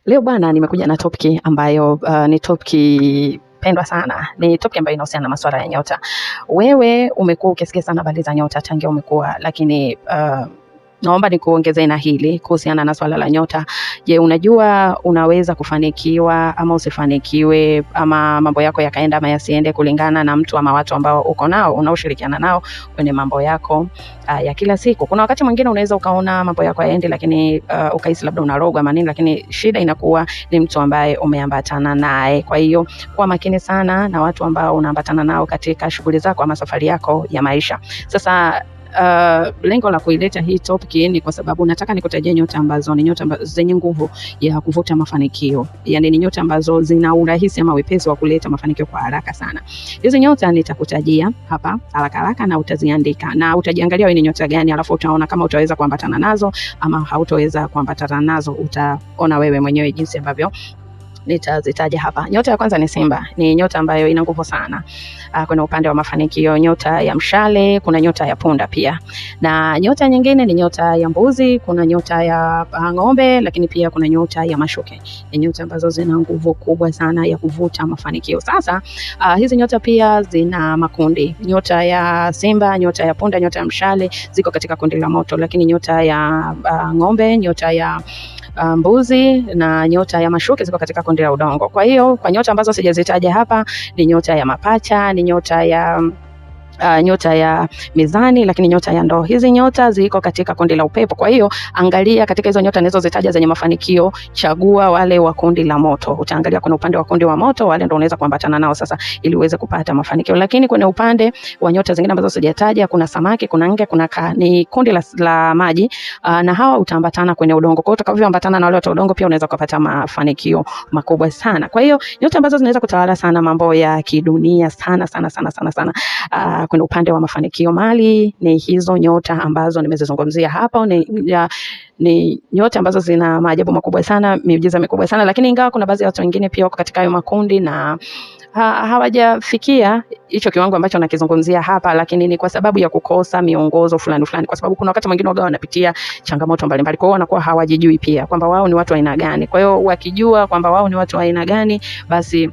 Leo bwana, nimekuja na topic ambayo ni topic pendwa sana. Ni topic ambayo inahusiana na masuala ya nyota. Wewe umekuwa ukisikia sana habari za nyota tangia umekuwa, lakini naomba nikuongezee na hili kuhusiana na swala la nyota. Je, unajua unaweza kufanikiwa ama usifanikiwe, ama mambo yako yakaenda ama yasiende kulingana na mtu ama watu ambao uko nao, unaoshirikiana nao kwenye mambo yako ya kila siku. Kuna wakati mwingine unaweza ukaona mambo yako yaende, lakini ukahisi labda unarogwa ama nini, lakini shida inakuwa ni mtu ambaye umeambatana naye. Kwa hiyo kuwa makini sana na watu ambao unaambatana nao katika shughuli zako ama safari yako ya maisha. Sasa lengo la kuileta hii topic ni kwa sababu nataka nikutajie nyota ambazo ni nyota zenye nguvu ya kuvuta mafanikio. Yaani ni nyota ambazo zina urahisi ama wepesi wa kuleta mafanikio kwa haraka sana. Hizi nyota nitakutajia hapa haraka na utaziandika na utajiangalia wewe ni nyota gani, alafu utaona kama utaweza kuambatana nazo ama hautaweza kuambatana nazo. Utaona wewe mwenyewe jinsi ambavyo nitazitaja hapa. Nyota ya kwanza ni Simba. Ni nyota ambayo ina nguvu sana kuna upande wa mafanikio. Nyota ya Mshale, kuna nyota ya Punda pia. Na nyota nyingine ni nyota ya Mbuzi, kuna nyota ya Ng'ombe, lakini pia kuna nyota ya Mashuke. Ni nyota ambazo zina nguvu kubwa sana ya kuvuta mafanikio. Sasa hizi nyota pia zina makundi. Nyota ya Simba, nyota ya Punda, nyota ya Mshale ziko katika kundi la moto, lakini nyota ya Ng'ombe, nyota ya Mbuzi na nyota ya Mashuke ziko katika kundi la udongo. Kwa hiyo kwa nyota ambazo sijazitaja hapa ni nyota ya Mapacha, ni nyota ya Mizani, lakini nyota ya Ndoo. Hizi nyota ziko katika kundi la upepo. Kwa hiyo angalia katika hizo nyota nilizozitaja zenye mafanikio, chagua wale wa kundi la moto. Utaangalia kuna upande wa kundi wa moto, wale ndio unaweza kuambatana nao sasa ili uweze kupata mafanikio. Lakini kuna upande wa nyota zingine ambazo sijataja, kuna Samaki, kuna Nge, kuna ni kundi la maji, na hawa utaambatana kwenye udongo. Kwa hiyo utakavyoambatana na wale wa udongo pia unaweza kupata mafanikio makubwa sana. Kwa hiyo nyota ambazo zinaweza kutawala sana mambo ya kidunia sana kuna upande wa mafanikio mali, ni hizo nyota ambazo nimezizungumzia hapa. Ni nyota ambazo zina maajabu makubwa sana, miujiza mikubwa sana, lakini ingawa kuna baadhi ya watu wengine pia wako katika hayo makundi na hawajafikia hicho kiwango ambacho nakizungumzia hapa, lakini ni kwa sababu ya kukosa miongozo fulani, kwa sababu kuna wakati mwingine wao wanapitia changamoto mbalimbali, kwa hiyo wanakuwa hawajijui pia kwamba wao ni watu wa aina gani. Kwa hiyo wakijua kwamba wao ni watu wa aina gani, basi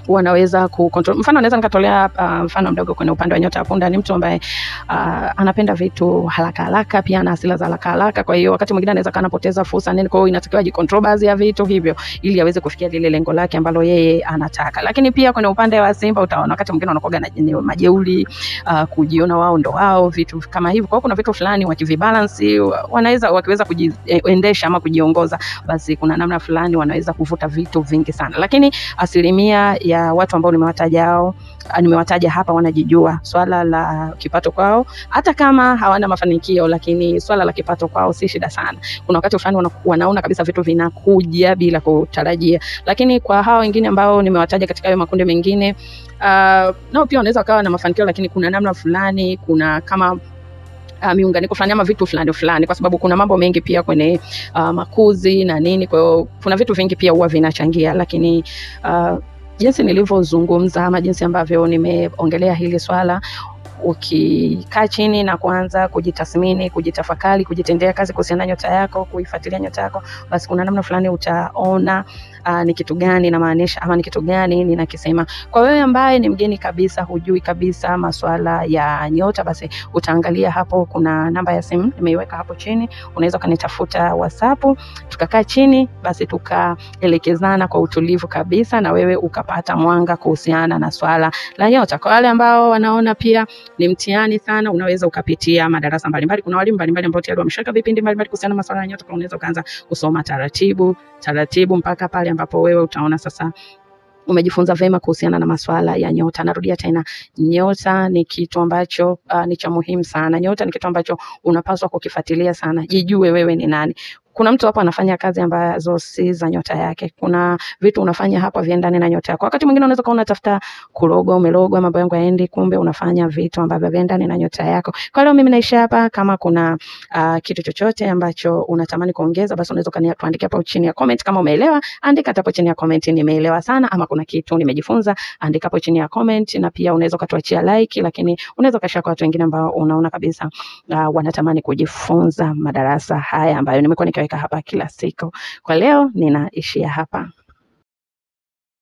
wanaweza kucontrol. Mfano naweza nikatolea mfano mdogo kwenye upande wa nyota ya Punda. Ni mtu ambaye anapenda vitu haraka, pia ana hasira za haraka. Kwa hiyo wakati mwingine anaweza kanapoteza fursa nini, kwa hiyo inatakiwa jicontrol baadhi ya vitu hivyo ili aweze kufikia lile lengo lake ambalo yeye anataka. Lakini pia kwenye upande wa Simba utaona wakati mwingine wanakuwa na majeuri, kujiona wao ndo wao, vitu kama hivyo. Kwa hiyo kuna vitu fulani wakivibalance, wakiweza kujiendesha ama kujiongoza, basi kuna namna fulani wanaweza kuvuta vitu vingi sana. Lakini asilimia ya watu ambao nimewataja hapa wanajijua. Swala la kipato kwao, hata kama hawana mafanikio, lakini swala la kipato kwao si shida sana. Kuna wakati fulani wanaona kabisa vitu vinakuja bila kutarajia. Lakini kwa hao wengine ambao nimewataja katika hayo makundi mengine, nao pia wanaweza kawa na mafanikio, lakini kuna namna fulani, kuna kama miunganiko fulani ama vitu fulani, kwa sababu kuna mambo mengi pia kwenye makuzi na nini. Kwa hiyo kuna vitu vingi pia huwa vinachangia, lakini jinsi nilivyozungumza ama jinsi ambavyo nimeongelea hili swala, ukikaa chini na kuanza kujitathmini, kujitafakari, kujitendea kazi kuhusiana na nyota yako, kuifuatilia nyota yako, basi kuna namna fulani utaona ni kitu gani namaanisha ama ni kitu gani ninakisema. Kwa wewe ambaye ni mgeni kabisa, hujui kabisa masuala ya nyota, basi utaangalia hapo kuna namba ya simu nimeiweka hapo chini. Unaweza kanitafuta WhatsApp, tukakaa chini, basi tukaelekezana kwa utulivu kabisa na wewe ukapata mwanga kuhusiana na swala la nyota. Kwa wale ambao wanaona pia ni mtihani sana, unaweza ukapitia madarasa mbalimbali. Kuna walimu mbalimbali ambao tayari wameshaka vipindi mbalimbali kuhusiana na masuala ya nyota. Kwa unaweza kuanza kusoma taratibu mpaka pale ambapo wewe utaona sasa umejifunza vema kuhusiana na masuala ya nyota. Narudia tena, nyota ni kitu ambacho ni cha muhimu sana. Nyota ni kitu ambacho unapaswa kukifuatilia sana. Jijue wewe ni nani. Kuna mtu hapa anafanya kazi ambazo si za nyota yake. Kuna vitu unafanya hapa viendane na nyota yako. Wakati mwingine unaweza kuona tafuta kurogwa, umerogwa, mambo yangu yaendi, kumbe unafanya vitu ambavyo viendane na nyota yako. Kwa leo mimi naisha hapa. Kama kuna kitu chochote ambacho unatamani kuongeza, basi unaweza kaniandikia hapo chini ya comment. Kama umeelewa, andika hapo chini ya comment nimeelewa sana, ama kuna kitu nimejifunza, andika hapo chini ya comment. Na pia unaweza kutuachia like, lakini unaweza kashare kwa watu wengine ambao unaona kabisa wanatamani kujifunza madarasa haya ambayo nimekuwa nikiweka naweka hapa kila siku. Kwa leo ninaishia hapa.